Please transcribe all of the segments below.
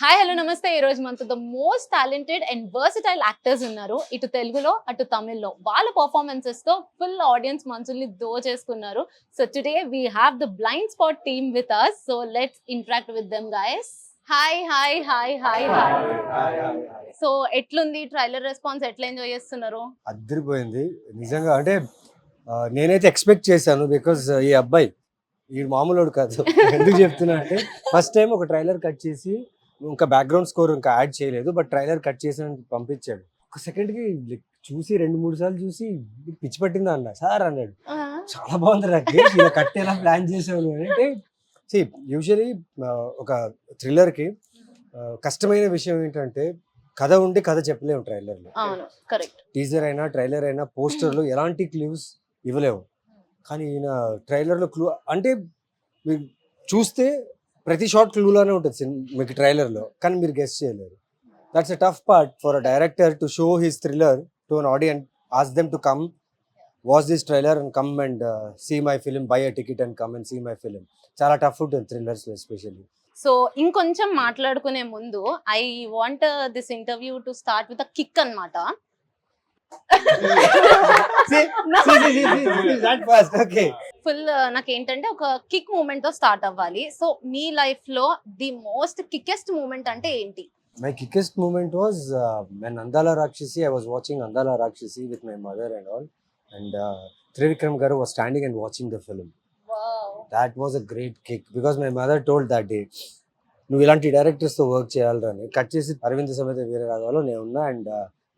Hi hello నమస్తే. ఈ రోజు మనతో the most talented and versatile actors ఉన్నారు. ఇటు తెలుగులో అటు తమిళ్లో వాళ్ళ పర్ఫార్మెన్సెస్ తో ఫుల్ ఆడియన్స్ మనసుల్ని దోచేసుకున్నారు. So today we have the blind spot team with us. So let's interact with them guys. Hi hi hi hi hi. So ఎట్లుంది ట్రైలర్ రెస్పాన్స్, ఎట్లా ఎంజాయ్ చేస్తున్నారు? అద్దరిపోయింది నిజంగా. అంటే నేనైతే ఎక్స్పెక్ట్ చేశాను బికాజ్ ఈ అబ్బాయి ఈ మామూలుడు కాదు. ఎందుకు చెప్తున్నా అంటే ఫస్ట్ టైం ఒక ట్రైలర్ కట్ చేసి ఇంకా బ్యాక్గ్రౌండ్ స్కోర్ ఇంకా యాడ్ చేయలేదు, బట్ ట్రైలర్ కట్ చేసి పంపించాడు. ఒక సెకండ్కి చూసి 2-3 సార్లు చూసి పిచ్చి పట్టిందా అన్న సార్ అన్నాడు. చాలా బాగుంది నాకు ఇలా కట్ ఎలా ప్లాన్ చేసావు అంటే. యూజువలీ ఒక థ్రిల్లర్కి కష్టమైన విషయం ఏంటంటే కథ ఉండి కథ చెప్పలేము ట్రైలర్లో. టీజర్ అయినా ట్రైలర్ అయినా పోస్టర్లో ఎలాంటి క్లూస్ ఇవ్వలేవు. కానీ ఈయన ట్రైలర్లో క్లూ అంటే మీరు చూస్తే ప్రతి షార్ట్ క్లూలోనే ఉంటుంది మీకు ట్రైలర్లో, కానీ మీరు గెస్ చేయలేరు. That's a tough part for a director to show his thriller to an audience, ask them to come watch this trailer and come and see my film, buy a ticket and come and see my film. చాలా tough ఉంటుంది థ్రిల్లర్స్లో especially. So ఇంకొంచెం మాట్లాడుకునే ముందు I want this interview to start with a kick అన్నమాట. Full నాకేంటంటే ఒక kick moment తో స్టార్ట్ అవ్వాలి. సో మీ లైఫ్ లో ది మోస్ట్ కిక్కెస్ట్ మూమెంట్ అంటే ఏంటి? My quickest moment was when Andala Rakshasi, I was watching Andala Rakshasi with my mother and all, and Trivikram Garu was standing and watching the film. Wow. That was a great kick because my mother told that day, నువ్వు ఇలాంటి డైరెక్టర్స్తో work చేయాలని. Cut చేసి అరవింద్ సమేత వీరరాఘవలో నేను ఉన్నా and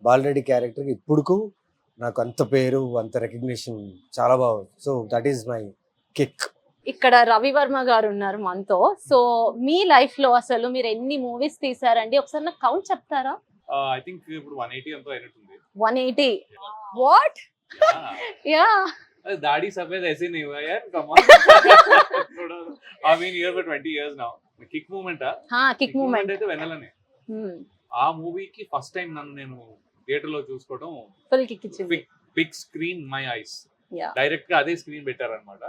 Bala Reddy క్యారెక్టర్కి ఇప్పుడుకు నాకు అంత పేరు అంత రికగ్నిషన్ చాలా బాగుంది. So that is my kick. ఇక్కడ రవివర్మ గారు ఉన్నారు మనతో. సో మీ లైఫ్ లో అసలు మీరు ఎన్ని మూవీస్ తీసారండి? ఒకసారి నాకు కౌంట్ చెప్తారా? ఐ థింక్ ఇప్పుడు 180 ఎంతో అయినట్టుంది. 180. వాట్? యా. दाढ़ी सफेद ऐसे नहीं हुआ यार, come on. I mean here for 20 years now. Kick moment kick moment అయితే వెన్నెలనే. ఆ మూవీకి ఫస్ట్ టైం నన్ను నేను థియేటర్ లో చూసుకోవడం ఫుల్ కిక్ ఇచ్చింది. Big screen, my eyes. Yeah. Direct గా అదే స్క్రీన్ పెట్టారన్నమాట.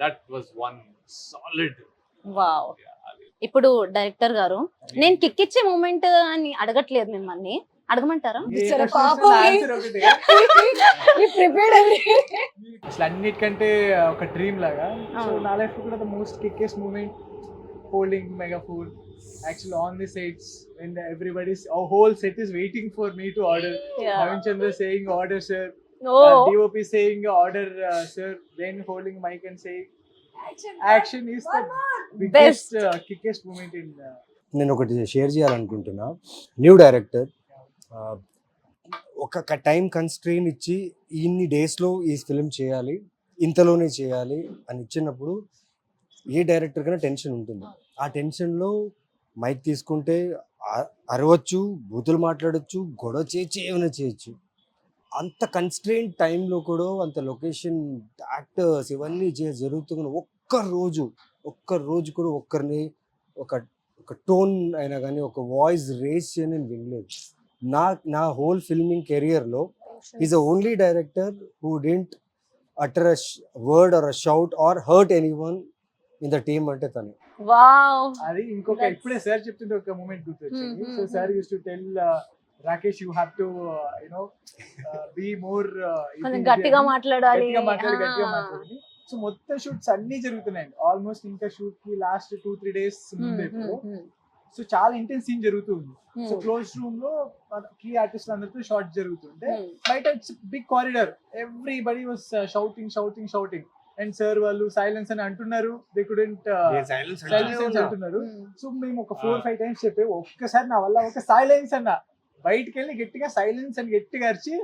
That was one solid. Wow. ఇప్పుడు డైరెక్టర్ గారు, నేను కిక్ ఇచ్చే మూమెంట్ అని అడగట్లేదు మిమ్మల్ని, అడగమంటారా? అసలు అన్నిటికంటే ఒక డ్రీమ్ లాగా. సో నా లైఫ్ లో కూడా the most kickest moment holding megaphone actually on the sets when everybody's our whole set is waiting for me to order. Navin Chandra saying order sir, DOP saying order sir, then holding mic and saying action is the biggest kickest moment in నేను ఒకటి share చేయాలనుకుంటున్నా. New director ఒక time constrain ఇచ్చి ఇన్ని డేస్లో ఈ film చేయాలి, ఇంతలోనే చేయాలి అని ఇచ్చినప్పుడు ఏ డైరెక్టర్ కన్నా టెన్షన్ ఉంటుంది. ఆ టెన్షన్లో మైక్ తీసుకుంటే అరవచ్చు, బూతులు మాట్లాడచ్చు, గొడవ చేయొచ్చు, ఏమైనా చేయొచ్చు. అంత కన్స్ట్రెయిన్ టైంలో కూడా అంత లొకేషన్, యాక్టర్స్ ఇవన్నీ జరుగుతున్న ఒక్క రోజు కూడా ఒక్కరిని ఒక టోన్ అయినా కానీ ఒక వాయిస్ రేస్ చేయని నేను వినలేదు. నా హోల్ ఫిల్మింగ్ కెరియర్లో is the only director who didn't utter a word or a shout or hurt anyone in the team అంటే తను. వావ్. అది ఇంకొక ఇప్పుడే సార్ చెప్తుంటే ఒక మూమెంట్ గుర్తొచ్చింది. So sir used to tell Rakesh you have to be more గట్టిగా మాట్లాడాలి. సో మొత్తం షూట్స్ అన్ని జరుగుతున్నాయి ఆల్మోస్ట్. ఇంకా షూట్ కి లాస్ట్ 2-3 డేస్ ముందే. సో చాలా ఇంటెన్స్ సీన్ జరుగుతుంది. సో క్లోజ్ రూమ్ లో కీ ఆర్టిస్ట్ అందరితో షార్ట్ జరుగుతుంటే బయట it's big corridor, everybody was shouting and sir వాళ్ళు సైలెన్స్ అని అంటున్నారు. దే కుడెంట్ సైలెన్స్ అంటున్నారు. సో మేము ఒక 4-5 టైమ్స్ చెప్పే ఒక్కసారి నా వల్ల ఒక సైలెన్స్ అన్న, బయటకు వెళ్ళి గట్టిగా సైలెన్స్ అని గట్టిగా అరిచి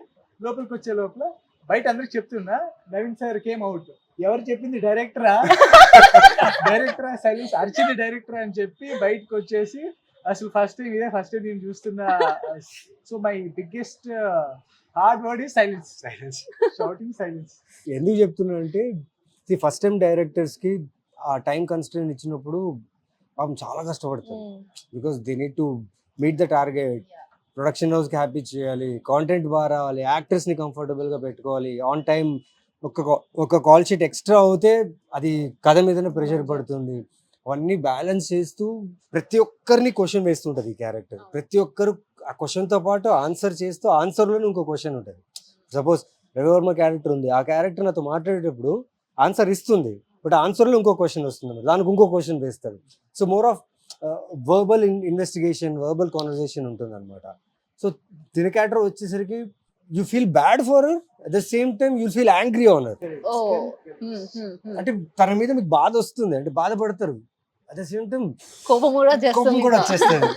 లోపలికి వచ్చే లోపల బయట అందరికి చెప్తున్నా నవీన్ సార్ కేమ్ అవుట్. ఎవరు చెప్పింది? డైరెక్టరా సైలెన్స్ అరిచింది డైరెక్టర్ అని చెప్పి బయటకు వచ్చేసి అసలు ఫస్ట్ టైం నేను చూస్తున్నా. So my biggest hard word is silence. Shouting silence. ఎందుకు చెప్తున్నా అంటే ఫస్ట్ టైం డైరెక్టర్స్కి ఆ టైం కన్స్ట్రెయిన్ ఇచ్చినప్పుడు పాపం చాలా కష్టపడతారు. Because they need to meet the target. Production హౌస్కి హ్యాపీ చేయాలి, కాంటెంట్ బాగా రావాలి, యాక్టర్స్ని కంఫర్టబుల్గా పెట్టుకోవాలి, ఆన్ టైం ఒక కాల్ షీట్ ఎక్స్ట్రా అవుతే అది కథ మీదనే ప్రెషర్ పడుతుంది. అవన్నీ బ్యాలెన్స్ చేస్తూ ప్రతి ఒక్కరిని క్వశ్చన్ వేస్తుంటది ఈ క్యారెక్టర్. ప్రతి ఒక్కరు ఆ క్వశ్చన్ తో పాటు ఆన్సర్ చేస్తూ ఆన్సర్ లోనే ఇంకో క్వశ్చన్ ఉంటుంది. సపోజ్ రవివర్మ క్యారెక్టర్ ఉంది, ఆ క్యారెక్టర్ నాతో మాట్లాడేటప్పుడు ఆన్సర్ ఇస్తుంది, బట్ ఆన్సర్ లో ఇంకో క్వశ్చన్ వస్తుంది, దానికి ఇంకో క్వశ్చన్ వేస్తారు. So more of verbal investigation, verbal conversation ఉంటుంది అనమాట. సో తిన క్యారెక్టర్ వచ్చేసరికి you feel bad for her, at the same time you feel angry on her. అంటే తన మీద మీకు బాధ వస్తుంది, అంటే బాధపడతారు, అట్ ద సేమ్ టైమ్ కోపం కూడా కోపం కూడా వచ్చేస్తుంది.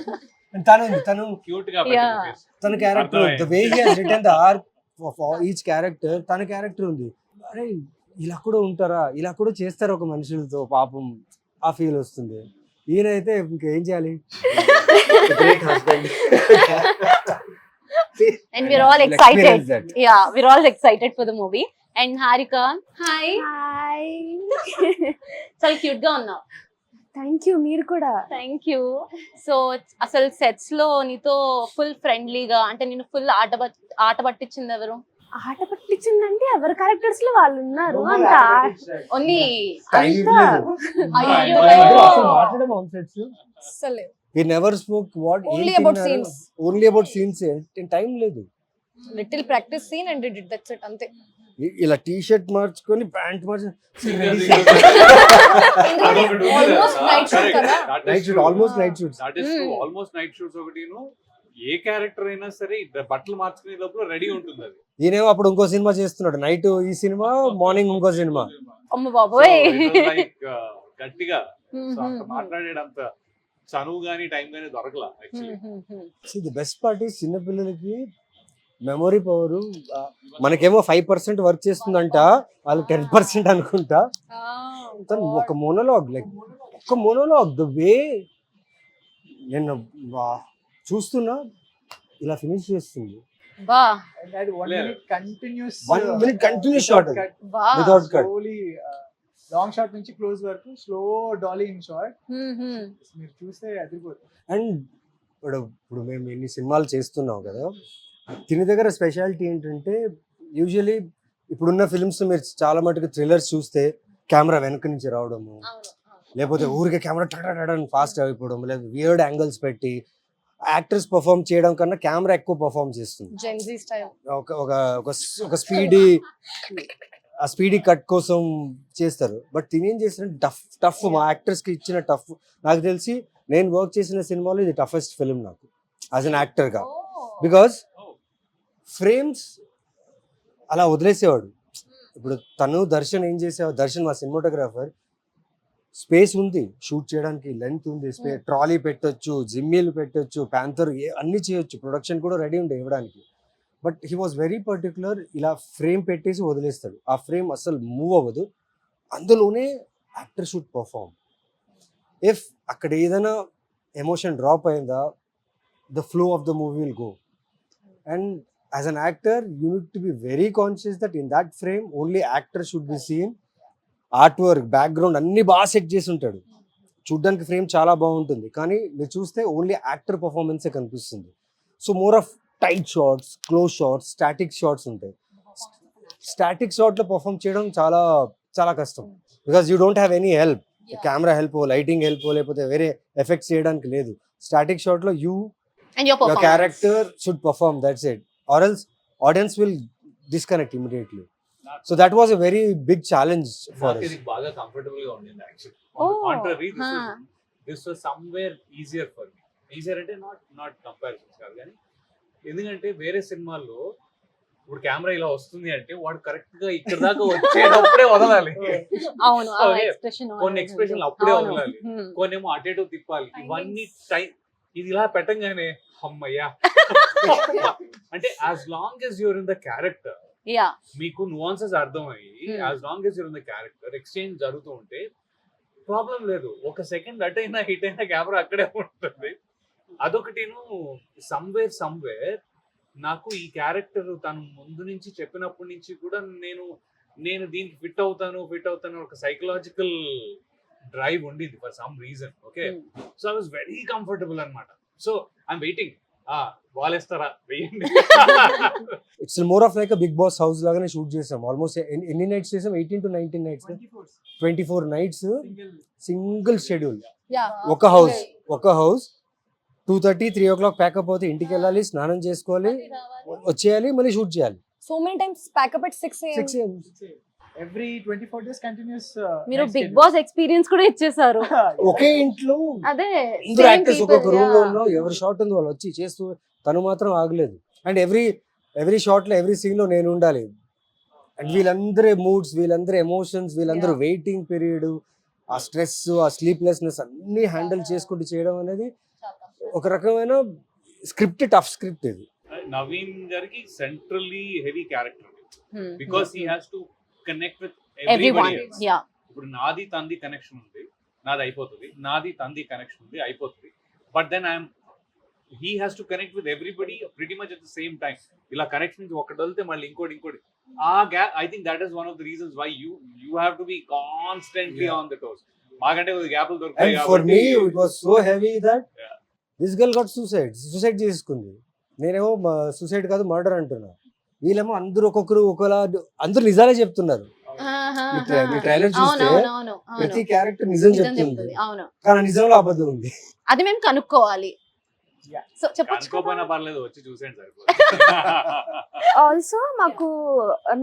And తను క్యూట్ గా Yeah. తన character, the way he has written the arc of each character, తన క్యారెక్టర్ ఉంది. అరే ఇలా కూడా ఉంటారా, ఇలా కూడా చేస్తారు ఒక మనుషులతో, పాపం ఆ ఫీల్ వస్తుంది. ఈయనైతే ఇంకేం చేయాలి, great husband. And we're all excited. Yeah, we're all excited for the movie. And Harika, hi. Hi చాలా క్యూట్ గా ఉన్నావు. థ్యాంక్ యూ, మీరు కూడా. Thank you. సో అసలు సెట్స్ లో నీతో ఫుల్ ఫ్రెండ్లీగా, అంటే నేను ఫుల్ ఆట పట్టించింది ఎవరు? ఆట పట్టించిందంటే ఎవరి క్యారెక్టర్స్ లో వాళ్ళు ఉన్నారు అంత. ఓన్లీ Time అంతా లేదు. అయ్యో. మాట్లాడడం on sets. We never spoke what Only ఏం about తిన్నారు, scenes. only about scenes. Time లేదు. Little practice scene and did it, that's it, అంతే. ఇలా టీ షర్ట్ మార్చుకొని ప్యాంట్ మార్చుకొని Almost night shoot కదా. Night shoot, almost night shoots. That is almost night shoots ఒకటిను. ఏ క్యారెక్టర్ అయినా సరే బట్టలు మార్చుకునే లోపల రెడీ ఉంటుంది అది. ఈయనేమో అప్పుడు ఇంకో సినిమా చేస్తున్నాడు, నైట్ ఈ సినిమా, మార్నింగ్ ఇంకో సినిమా. అమ్మ బాబోయ్. గట్టిగా సో అంత మాట్లాడేటంత చనువు గానీ టైం గానీ దొరకలా actually. The best part is చిన్నపిల్లలకి మెమొరీ పవర్. మనకేమో 5% వర్క్ చేస్తుందంట, వాళ్ళు 10% అనుకుంటా. తను ఒక మోనోలాగ్, లైక్ ఒక మోనోలాగ్, ద వే నేను చూస్తున్నా ఇలా ఫినిష్ చేస్తుంది. బా And that 1 minute continuous 1 minute continuous shot అది. బా. Without cut. slowly long shot నుంచి క్లోజ్ వరకు స్లో డాలీ ఇన్ షాట్ మీరు చూస్తే అదిరిపోతుంది. అండ్ ఇప్పుడు మేము ఇన్ని సినిమాలు చేస్తున్నాం కదా, దీని దగ్గర స్పెషాలిటీ ఏంటంటే, యూజువలీ ఇప్పుడున్న ఫిల్మ్స్ మీరు చాలా మటుకు థ్రిల్లర్స్ చూస్తే కెమెరా వెనక నుంచి రావడము, లేకపోతే ఊరికే కెమెరా టడని ఫాస్ట్ అయిపోవడం, లేదా వియర్డ్ యాంగిల్స్ పెట్టి యాక్టర్స్ పర్ఫామ్ చేయడం కన్నా కెమెరా ఎక్కువ పర్ఫామ్ చేస్తుంది. Gen Z style. ఒక స్పీడీ కట్ కోసం చేస్తారు. బట్ తినేం చేసిన టఫ్ మా యాక్టర్స్ కి ఇచ్చిన టఫ్, నాకు తెలిసి నేను వర్క్ చేసిన సినిమాలో ఇది టఫెస్ట్ ఫిల్మ్ నాకు యాజ్ అన్ యాక్టర్ గా. బికాస్ ఫ్రేమ్స్ అలా వదిలేసేవాడు. ఇప్పుడు తను దర్శన్ ఏం చేసేవాడు, దర్శన్ మా సినిమాటోగ్రాఫర్, స్పేస్ ఉంది షూట్ చేయడానికి, లెంత్ ఉంది, ట్రాలీ పెట్టొచ్చు, జిమ్మీలు పెట్టొచ్చు, ప్యాంథర్ అన్ని చేయొచ్చు, ప్రొడక్షన్ కూడా రెడీ ఉండే ఇవ్వడానికి. But he was very particular, ఇలా ఫ్రేమ్ పెట్టేసి వదిలేస్తాడు, ఆ ఫ్రేమ్ అసలు మూవ్ అవ్వదు, అందులోనే యాక్టర్ షుడ్ పర్ఫామ్. ఇఫ్ అక్కడ ఏదైనా ఎమోషన్ డ్రాప్ అయిందా, the flow of the movie will go. And as an actor you need to be very conscious that in that frame only actor should be seen. Art work, background అన్ని బాగా set చేసి ఉంటాడు, చూడ్డానికి frame చాలా బాగుంటుంది, కానీ మీరు చూస్తే ఓన్లీ యాక్టర్ పర్ఫార్మెన్సే కనిపిస్తుంది. So more of tight shots, close shots, static shots ఉంటాయి. స్టాటిక్ షాట్లో పర్ఫామ్ చేయడం చాలా చాలా కష్టం, because you don't have any help, camera help, lighting help, లేకపోతే వేరే ఎఫెక్ట్స్ చేయడానికి లేదు. స్టాటిక్ షాట్లో And your your performance. character should perform, that's it, or else audience will disconnect immediately. So that was a very big challenge for us. ఇది బాగా comfortable గా ఉండింది actually. Oh, contrary huh. This was somewhere easier for me. Easier అంటే not comparisons కాదు, కానీ ఎందుకంటే వేరే సినిమాల్లో ఇప్పుడు కెమెరా ఇలా వస్తుంది అంటే వాడు కరెక్ట్ గా ఇక్కడ దాకా వచ్చేటప్పుడే వదలాలి. అవును, ఆ Okay. expression కొన్ని ఎక్స్ప్రెషన్లు అప్పుడే అవును. వదలాలి, కొన్ని ఏమో అటు ఇటు తిప్పాలి. ఇవన్నీ టైం, ఇది ఇలా పెట్టంగానే అమ్మయ్యా అంటే as long as you're in the character, yeah మీకు నువాన్సెస్ అర్థమయ్యి as long as you're in the character, exchange జరుగుతూ ఉంటే ప్రాబ్లం లేదు. ఒక సెకండ్ అటు అయినా హిట్ అయినా కెమెరా అక్కడే ఉంటుంది. అదొకటిను సమ్వేర్ నాకు ఈ క్యారెక్టర్ తను ముందు నుంచి చెప్పినప్పటి నుంచి కూడా నేను దీనికి ఫిట్ అవుతాను ఒక సైకలాజికల్ డ్రైవ్ ఉండింది for some reason. Okay, so I was very comfortable అనమాట. సో ఐఎమ్ వెయిటింగ్ వాళ్ళేస్తారా వెయ్యండి. It's more of like Bigg Boss house లాగానే షూట్ చేసాం. ఆల్మోస్ట్ ఎన్ని నైట్స్ చేసాం? 18 to 19 nights, 24 nights single schedule. ఒక హౌస్ 2:30 3 o'clock ప్యాకప్ అవుతే ఇంటికి వెళ్ళాలి, స్నానం చేసుకోవాలి, వచ్చేయాలి, మళ్ళీ షూట్ చేయాలి. So many times pack up at 6 a.m. 6 AM. Every 24 days continuous. మీరు బిగ్ బాస్ ఎక్స్పీరియన్స్ కూడా ఇచ్చేసారు. ఒకే ఇంట్లో అదే అందరూ same యాక్టర్స్ people, ఒక్కొక్క రూమ్ లో yeah. ఉన్నాం, ఎవరి షాట్ ఉంది వాళ్ళు వచ్చి చేస్తూ, తను మాత్రం ఆగలేదు. అండ్ ఎవ్రీ షాట్ లో ఎవ్రీ సీన్ లో నేను ఉండాలి. అండ్ వీళ్ళందరి మూడ్స్, వీళ్ళందరి ఎమోషన్స్, వీళ్ళందరూ వెయిటింగ్ పీరియడ్, ఆ స్ట్రెస్, ఆ స్లీప్లెస్నెస్ అన్ని హ్యాండిల్ చేసుకుంటూ చేయడం అనేది ఒక రకమైన టఫ్ స్క్రిప్ట్ ఇది. నవీన్ గారికి centrally heavy character Hmm. Because he has to connect with Everyone, everybody. yeah. ఇప్పుడు నాది తంది కనెక్షన్ ఉంది, నాది అయిపోతుంది. నాది తంది కనెక్షన్ ఉంది, అయిపోతుంది. But then he has to connect with everybody pretty much at the same time. ఇలా కనెక్షన్ ఒకటి వెళ్తే మళ్ళీ ఇంకోటి ఆ gap, I think that is one of the reasons why you have to be constantly on the toes. మాకంటే కొద్దిగా గ్యాప్లు దొరుకుతాయి అండ్ ఫర్ మీ కాబట్టి it was so heavy that Yeah. This girl got suicide చేసుకుంది. నేనేమో suicide కాదు murder అంటున్నా. వీళ్ళేమో అందరూ ఒక్కొక్కరు ఒకలా, అందరూ నిజాలే చెప్తున్నారు. మీ ట్రైలర్ చూస్తే అవును ప్రతి క్యారెక్టర్ నిజం చెప్తుంది, అవును. కానీ నిజంలో అబద్ధం ఉంది. అది మేము కనుక్కోవాలి. Yeah. సో చెప్పొచ్చు అనుకోపోయినా పర్లేదు, వచ్చి చూసేయండి సరిపోతుంది. ఆల్సో మాకు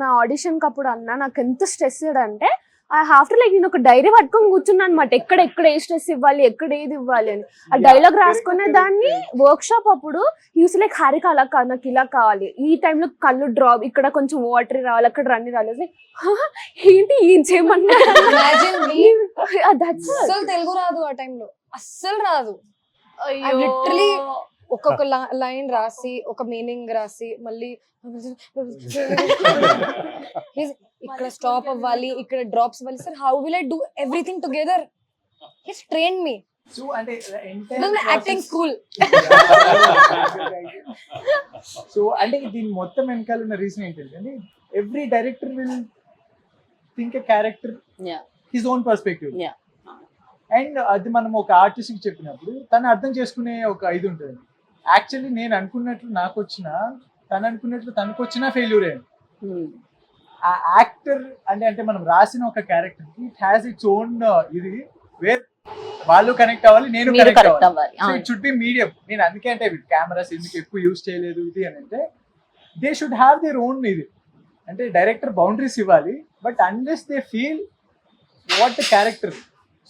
నా ఆడిషన్ అప్పుడు అన్న నాకు ఎంత స్ట్రెస్ అంటే ఐ హావ్ టు లైక్ నేను ఒక డైరీ పట్టుకొని కూర్చున్నాను అనమాట. ఎక్కడ ఏ స్ట్రెస్ ఇవ్వాలి, ఎక్కడ ఏది ఇవ్వాలి అని ఆ డైలాగ్ రాసుకునే దాన్ని. వర్క్ షాప్ అప్పుడు యూస్ లైక్ హారిక అలా కాదు, నాకు ఇలా కావాలి, ఈ టైంలో కళ్ళు డ్రాప్, ఇక్కడ కొంచెం వాటర్ రావాలి, అక్కడ రన్ని రాలేదు. ఏంటి ఏం చేయమన్నా Imagine me. అస్సలు తెలుగు రాదు ఆ టైంలో, అస్సలు రాదు. I'm literally ఒక్కొక్క లైన్ రాసి, ఒక మీనింగ్ రాసి, మళ్ళీ ఇక్కడ స్టాప్ అవ్వాలి, ఇక్కడ డ్రాప్స్ అవ్వాలి. Sir how will I do everything together? His train me. So అంటే యాక్టింగ్ స్కూల్. సో అంటే దీని మొత్తం వెనకాల ఉన్న రీజన్ ఏంటంటే every director will think a character Yeah. His own perspective. Yeah. And అది మనం ఒక ఆర్టిస్ట్ కి చెప్పినప్పుడు తను అర్థం చేసుకునే ఒక ఇది ఉంటుంది. యాక్చువల్లీ నేను అనుకున్నట్లు నాకు వచ్చినా, తను అనుకున్నట్లు తనకు వచ్చినా ఫెయిల్యూర్ అయ్యింది. ఆ యాక్టర్ అంటే మనం రాసిన ఒక క్యారెక్టర్ కి ఇట్ హ్యాస్ ఇట్స్ ఓన్ ఇది, వేర్ వాళ్ళు కనెక్ట్ అవ్వాలి, నేను మీరు కనెక్ట్ కరెక్ట్ అవ్వాలి. అవ్వాలి. So it should be medium. నేను అందుకే అంటే కెమెరాస్ ఎందుకు ఎక్కువ యూజ్ చేయలేదు ఇది అని అంటే they should have their own ఇది. అంటే డైరెక్టర్ బౌండరీస్ ఇవ్వాలి, but unless they feel what the character.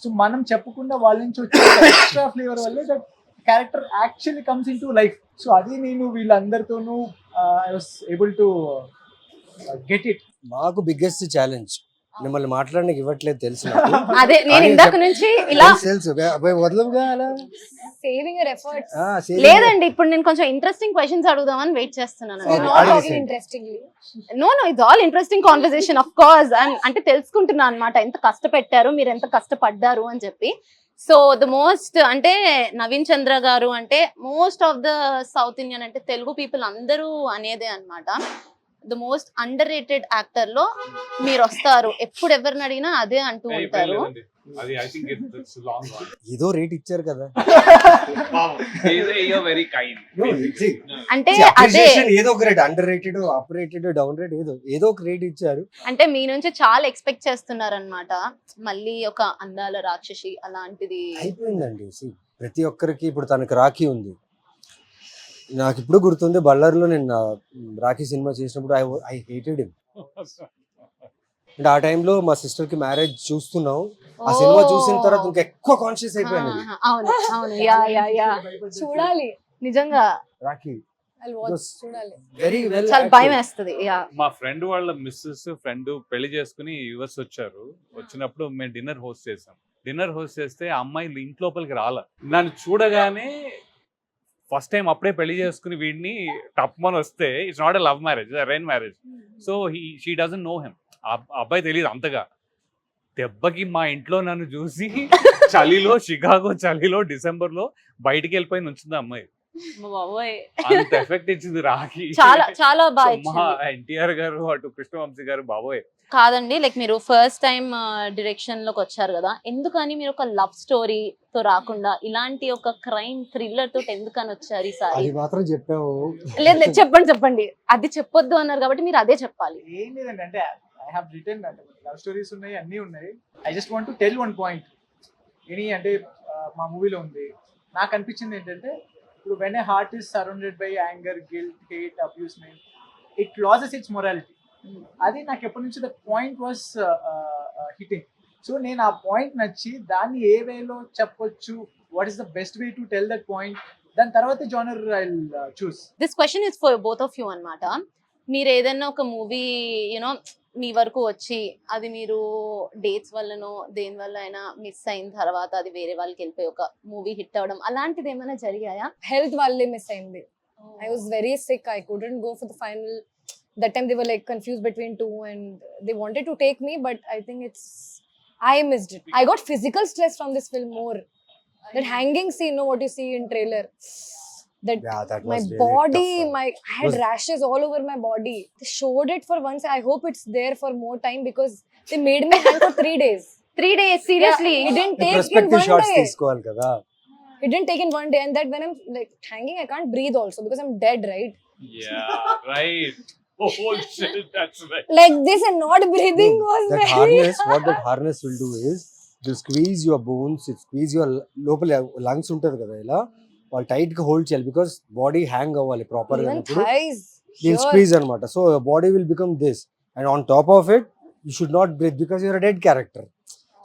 So మనం చెప్పకుండా వాళ్ళ నుంచి వచ్చే ఎక్స్ట్రా ఫ్లేవర్ వల్లే that character actually comes into life. So అది నేను వీళ్ళందరితోనూ I was able to get it. మాకు బిగ్గెస్ట్ ఛాలెంజ్ మిమ్మల్ని మాట్లాడడానికి ఇవ్వట్లేదు తెలుసు నాకు. అదే నేను ఇందాక నుంచి ఇలా తెలుసు అబ్బాయి వదలంగా అలా. Saving your efforts. లేదండి, ఇప్పుడు నేను కొంచెం ఇంట్రెస్టింగ్ క్వశ్చన్స్ అడుగుదామని వెయిట్ చేస్తున్నాను. Okay. నాట్ అడిగేసి. Talking interestingly. No it's all interesting conversation of course. అంటే తెలుసుకుంటున్నా అనమాట ఎంత కష్టపెట్టారు, మీరు ఎంత కష్టపడ్డారు అని చెప్పి. సో ద మోస్ట్ అంటే నవీన్ చంద్ర గారు అంటే most of the south Indian అంటే తెలుగు పీపుల్ అందరూ అనేదే అన్నమాట. The most under rated actor లో మీరు వస్తారు. ఎప్పుడు ఎవరిని అడిగినా అదే అంటూ ఉంటారు. అది I think it's long one. ఏదో రేట్ ఇచ్చారు కదా. Very kind. అంటే అదే ఏదో ఒక rate, under rated, up rated, down rate, ఏదో ఒక రేట్ ఇచ్చారు. అంటే మీ నుంచి చాలా ఎక్స్పెక్ట్ చేస్తున్నారన్నమాట. మళ్ళీ ఒక అందాల రాక్షసి అలాంటిది అయిపోయిందండి. ప్రతి ఒక్కరికి ఇప్పుడు తనకు రాఖీ ఉంది. నాకు ఇప్పుడు గుర్తుంది, బళ్ళారిలో నేను రాఖీ సినిమా చేసినప్పుడు ఐ హేటెడ్ హిమ్. అంటే ఆ టైంలో మా సిస్టర్ కి మ్యారేజ్ చూస్తున్నాం. ఆ సినిమా చూసిన తర్వాత ఇంకా ఎక్కువ కాన్షియస్ అయిపోయాను. అవును అవును యా యా యా చూడాలి నిజంగా రాఖీ I'll watch. చూడాలి. Very well. చాలా భయం వేస్తుంది. యా మా ఫ్రెండ్ వాళ్ళ మిస్సెస్ ఫ్రెండ్ పెళ్లి చేసుకుని యుఎస్ వచ్చారు. వచ్చినప్పుడు మేము డిన్నర్ హోస్ట్ చేసాం. డిన్నర్ హోస్ట్ చేస్తే ఆ అమ్మాయి ఇంట్లోపలికి రాల. నన్ను చూడగానే ఫస్ట్ టైం అప్పుడే పెళ్లి చేసుకుని వీడిని టప్మని వస్తే it's not a love marriage, arrange marriage. So she doesn't know him. అబ్బాయి తెలియదు అంతగా. దెబ్బకి మా ఇంట్లో నన్ను చూసి చలిలో, షికాగో చలిలో డిసెంబర్లో బయటికి వెళ్ళిపోయి నుంచింది అమ్మాయి. మా బాబోయ్ అంత ఎఫెక్ట్ ఇచ్చింది రాఖీ. చాలా చాలా బాగా మా ఇచ్చింది. ఎన్టీఆర్ గారు అటు కృష్ణవంశీ గారు బాబోయ్. కాదండి, లైక్ మీరు ఫస్ట్ టైం డైరెక్షన్ లోకి వచ్చారు కదా, ఎందుకని మీరు ఒక లవ్ స్టోరీ తో రాకుండా ఇలాంటి ఒక క్రైమ్ థ్రిల్లర్ తోటి ఎందుకని వచ్చారు ఈసారి? అది మాత్రం చెప్పావు. లేదు లేదు, చెప్పండి చెప్పండి. అది చెప్పొద్దు అన్నారు కాబట్టి మీరు అదే చెప్పాలి. ఏం లేదండి, అంటే ఐ హావ్ రిటర్న్ అంటే లవ్ స్టోరీస్ ఉన్నాయి, అన్నీ ఉన్నాయి. I just want to tell one point. అంటే మా మూవీలో ఉంది. నాకు అనిపించింది ఏంటంటే, ఇప్పుడు when a heart is surrounded by anger, guilt, hate, అబ్యూస్మెంట్, it losses it's morality. అది నాకు ఎప్పటి నుంచి the point was hitting. So నేను ఆ పాయింట్ నచ్చి దాన్ని ఏ వేలో చెప్పొచ్చు, what is the best way to tell that point, దాని తర్వాత genre I choose. This question is for both of you అన్నమాట. మీరు ఏదైనా ఒక మూవీ యూనో మీ వరకు వచ్చి అది మీరు డేట్స్ వల్లనో దేని వల్ల అయినా మిస్ అయిన తర్వాత అది వేరే వాళ్ళకి వెళ్ళిపోయి ఒక మూవీ హిట్ అవడం అలాంటిది ఏమైనా జరిగాయా? హెల్త్ వల్లే మిస్ అయింది. I was very sick. I couldn't go for the final. That time they were like confused between two and they wanted to take me, but I think I missed it. I got physical stress from this film more. That hanging scene, know what you see in trailer. That Yeah, that was my really body, tough. I had Was- rashes all over my body. They showed it for once. I hope it's there for more time because they made me hang for 3 days. 3 days seriously? Yeah, he didn't take in Perspective one shots day. తీసుకోవాలి కదా. He didn't take in one day, and that when I'm like hanging, I can't breathe also because I'm dead, right? Yeah, right. Oh shit, that's right. Like this and not breathing was That very harness, what that harness will do is, it will squeeze your bones, it squeeze your లోపల lungs ఉంటది కదా, ఇలా వాళ్ళు tight గా hold చేయాలి because body hang అవ్వాలి proper గా. even అన్నప్పుడు thighs. దీని Here. స్క్వీజ్ అనమాట. So body will become this and on top of it you should not breathe because your dead character.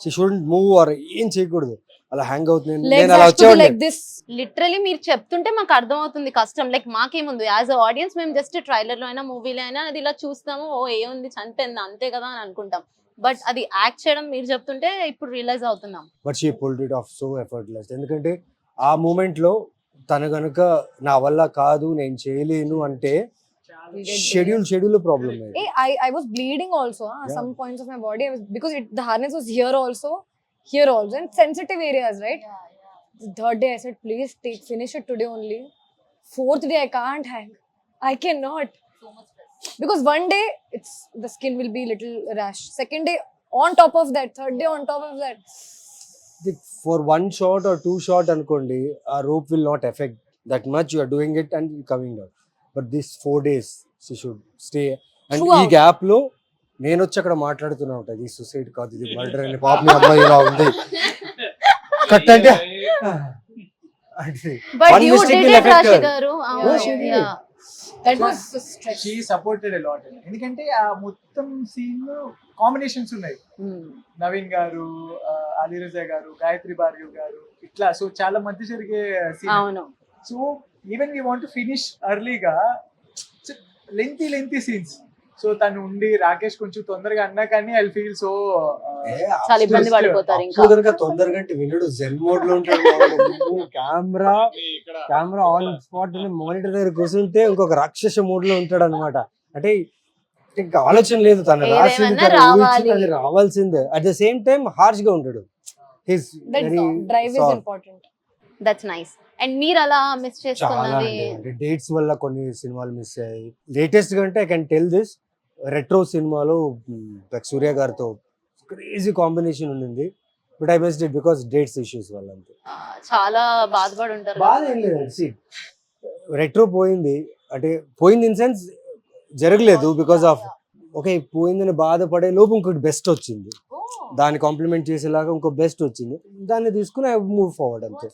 She shouldn't move or ఏం చేయకూడదు, అలా hang అవుతుంది. Legs నేను అలా has to be వచ్చేవాడిని. like this. లిటరలీ మీరు చెప్తుంటే మాకు అర్థమవుతుంది కష్టం. లైక్ మాకేముంది యాజ్ అ ఆడియన్స్, మేము జస్ట్ ట్రైలర్ లో అయినా మూవీలో అయినా అది ఇలా చూస్తాము, ఓ ఏముంది చనిపోయింది అంతే కదా అని అనుకుంటాం. బట్ అది యాక్ట్ చేయడం మీరు చెప్తుంటే ఇప్పుడు రియలైజ్ అవుతున్నాం. But she pulled it of so effortless. ఎందుకంటే ఆ మూమెంట్ లో తను గనుక నా వల్ల కాదు నేను చేయలేను అంటే We get షెడ్యూల్ ప్రాబ్లమ్ అయ్యింది. Hey, I was bleeding also. Yeah. Some points of my body, because the harness was here also, and sensitive areas, right? The third day I said, please finish it today only. Fourth day I can't hang. I cannot. Because one day the skin will be little rash. Second day on top of that. Third day on top of that. For 1 shot or 2 shot అనుకోండి, ఆ rope will not effect that much. You are doing it and coming down. But this 4 days she should stay. And ఈ Throughout. Gap లో నేను వచ్చి అక్కడ మాట్లాడుతూనే ఉంటా, ఇది సూసైడ్ కాదు, ఇది మర్డర్ అని. పాప మీ అమ్మాయి ఇలా ఉంది కట్ అంటే but One you mistake did will it affect రాశి her. గారు. Yeah, she did. Yeah. That was a stretch. She supported a lot. ఎందుకంటే ఆ మొత్తం సీన్ కాంబినేషన్స్ ఉన్నాయి. Hmm. నవీన్ గారు, అలీరజా గారు, గాయత్రి భార్గవ్ గారు, ఇట్లా. సో చాలా మధ్య జరిగే సీన్. అవును. So even we want to finish ఎర్లీగా, లెంతీ సీన్స్. సో తను ఉండి రాకేష్ కొంచెం తొందరగా అన్నా కానీ ఐ ఫీల్ సో చాలా ఇబ్బంది పడిపోతారు ఇంకా. కనుక తొందరగా అంటే వినడు జెన్ మోడ్ లో ఉంటాడు. కెమెరా ఆన్ స్పాట్ మానిటర్ దగ్గర కూర్చుంటే ఇంకొక రాక్షస మూడ్ లో ఉంటాడు అనమాట. అంటే ఇంకా ఆలోచన లేదు, తను రాసింది ఏదేమన్నా తను రావాలి. ఊహించింది, అది రావాల్సిందే. At the same time harsh గా ఉంటాడు. His That very drive is important. That's nice. And మీరు అలా మిస్ చాలా చేసుకున్నది? అంటే డేట్స్ వల్ల కొన్ని సినిమాలు మిస్ అయ్యాయి. లేటెస్ట్ గా అంటే I can tell this, retro సినిమాలో సూర్య గారితో క్రేజీ కాంబినేషన్ ఉండింది. But I missed it because dates issues వల్ల అంతే. చాలా బాధపడి ఉంటారు కదా. బాధ ఏం లేదండి. రెట్రో పోయింది అంటే పోయింది ఇన్ సెన్స్ జరగలేదు బికాస్ ఆఫ్ ఓకే పోయిందని బాధపడే లోపు ఇంకోటి బెస్ట్ వచ్చింది, దాన్ని కాంప్లిమెంట్ చేసేలాగా ఇంకో బెస్ట్ వచ్చింది, దాన్ని తీసుకుని ఐ మూవ్ ఫార్వర్డ్ అంతే.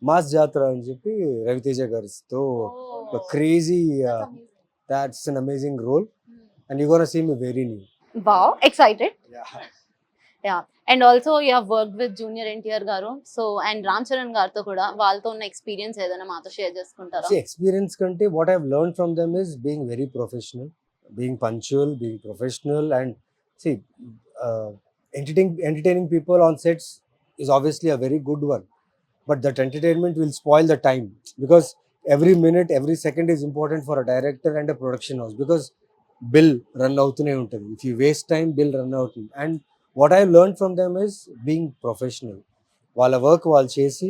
మాస్ జాతర అని చెప్పి రవితేజ గారితో crazy, that's an amazing role and you gonna see me very new. Wow, excited. Yeah. And also you have worked with Junior NTR గారు, so and Ram Charan గారితో కూడా, వాళ్ళతో ఉన్న ఎక్స్పీరియన్స్ ఏదైనా మాతో షేర్ చేసుకుంటారా? ఎక్స్పీరియన్స్ కంటే what I learn from them is being very professional, being punctual, being professional and see entertaining people on sets is obviously a very good one, but that entertainment will spoil the time because every minute every second is important for a director and a production house because bill run avutune untadi. If you waste time, bill run avutundi. And what I learned from them is being professional. వాళ్ళ work వాళ్ళు చేసి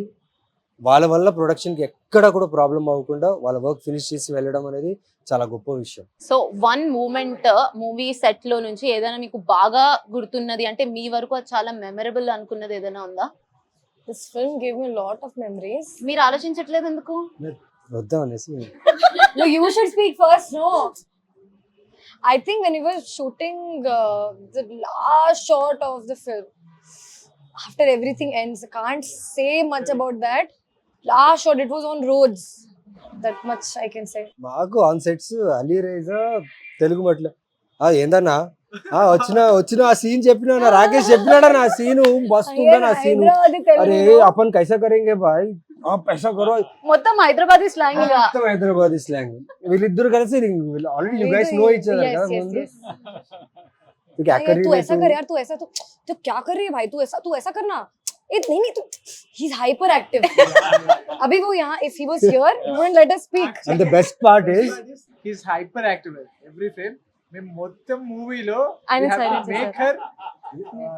వాళ్ళ వల్ల ప్రొడక్షన్కి ఎక్కడ కూడా problem అవ్వకుండా వాళ్ళ work finish చేసి వెళ్ళడం అనేది చాలా గొప్ప విషయం. So one moment movie set లో నుంచి ఏదైనా మీకు బాగా గుర్తున్నది అంటే మీ వరకు అది చాలా మెమరబుల్ అనుకున్నది ఏదైనా ఉందా? This film gave me a lot of memories. మీరు ఆలోచించట్లేదు ఎందుకు? వద్దాం అనేసి. No, you should speak first. No. I think when we were shooting the last shot of the film, after everything ends, I can't say much about that. Last shot, it was on roads. That much I can say. మాకు on sets Ali Raiza Telugu Matla ఏందన్నా వచ్చిన ఆ scene చెప్పినా రాకేష్ చెప్పినాడా నా scene వస్తుందా నా scene అరే अपन कैसा करेंगे भाई आप ऐसा करो మొత్తం హైదరాబాదీ స్లాంగ్ గా మొత్తం హైదరాబాదీ స్లాంగ్ వీళ్ళిద్దరు కలిసి already you guys know each other కదా ముందు तो क्या कर रही तू है ऐसा कर यार, तू ऐसा तो क्या कर रही है भाई, तू ऐसा करना. नहीं तू he's hyper active. अभी वो यहाँ if he was here he wouldn't let us speak. and the best part is he's hyper active every frame. మేము మొత్తం మూవీలో ఆయన silence మేక్ హర్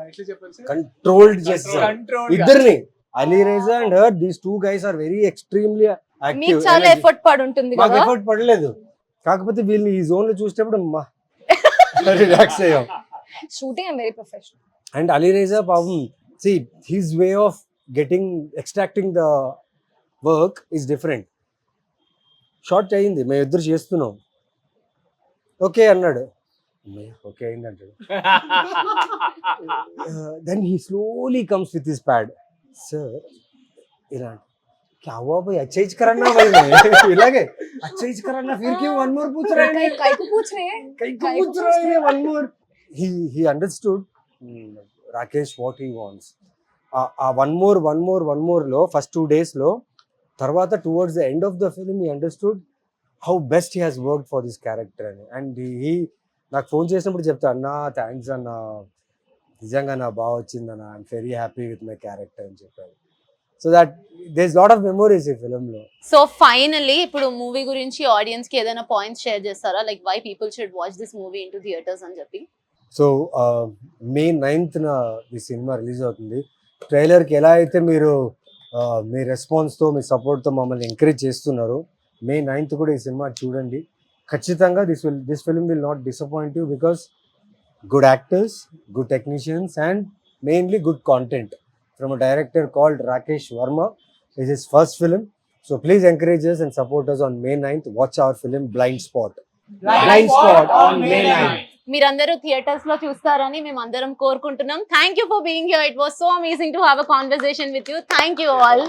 ఎట్లా చెప్పాలి సార్, controlled చేస్తారు కంట్రోల్ ఇద్దరిని Ali Reza and her these two guys are very extremely మీకు active. చాలా ఎఫర్ట్ పడి ఉంటుంది మాకు కదా. ఎఫర్ట్ పడలేదు, కాకపోతే వీళ్ళు ఈ జోన్ లో చూసేటప్పుడు రిలాక్స్ అయ్యాం. Shooting I'm very professional. And Ali Reza పాపం see his way of extracting the work is different. Short అయ్యింది, మేము ఇద్దరు చేస్తున్నాం, ఓకే అన్నాడు, ఓకే అయింది అంటాడు. Then he slowly comes with his pad, sir ఇలా क्या हुआ भाई, अच्छा ही करना भाई मैं इलागे अच्छा ही करना फिर क्यों वन मोर पूछ रहे हैं, काय को पूछ रहे हैं? कई को पूछ रहे हैं one more. he understood Rakesh what he wants. ఆ వన్ మోర్ లో ఫస్ట్ 2 days లో, తర్వాత towards the end of the film he understood how best he has worked for this character అని. అండ్ he నాకు ఫోన్ చేసినప్పుడు చెప్తా, అన్న thanks అన్న, నిజంగా నా బాగా వచ్చిందన్న, I'm very happy with my character అని చెప్పారు. So that there is lot of memories ఈ ఫిల్మ్ లో. సో ఫైనల్లీ ఇప్పుడు మూవీ గురించి ఆడియన్స్ కి ఏదైనా పాయింట్స్ షేర్ చేస్తారా, like why people should watch this movie in to theaters అని చెప్పి? సో May 9th ఈ సినిమా రిలీజ్ అవుతుంది. ట్రైలర్కి ఎలా అయితే మీరు మీ రెస్పాన్స్తో మీ సపోర్ట్తో మమ్మల్ని ఎంకరేజ్ చేస్తున్నారు, May 9th కూడా ఈ సినిమా చూడండి ఖచ్చితంగా. This film will not disappoint you because good actors, good technicians and mainly good content from a director called Rakesh Verma. It's his first film. So please encourage us and support us on May 9th. Watch our film Blind Spot. Blind Spot on May 9th. మీరందరూ theatres లో చూస్తారని మేము అందరం కోరుకుంటున్నాం. Thank you for being here. It was so amazing to have a conversation with you. Thank you all.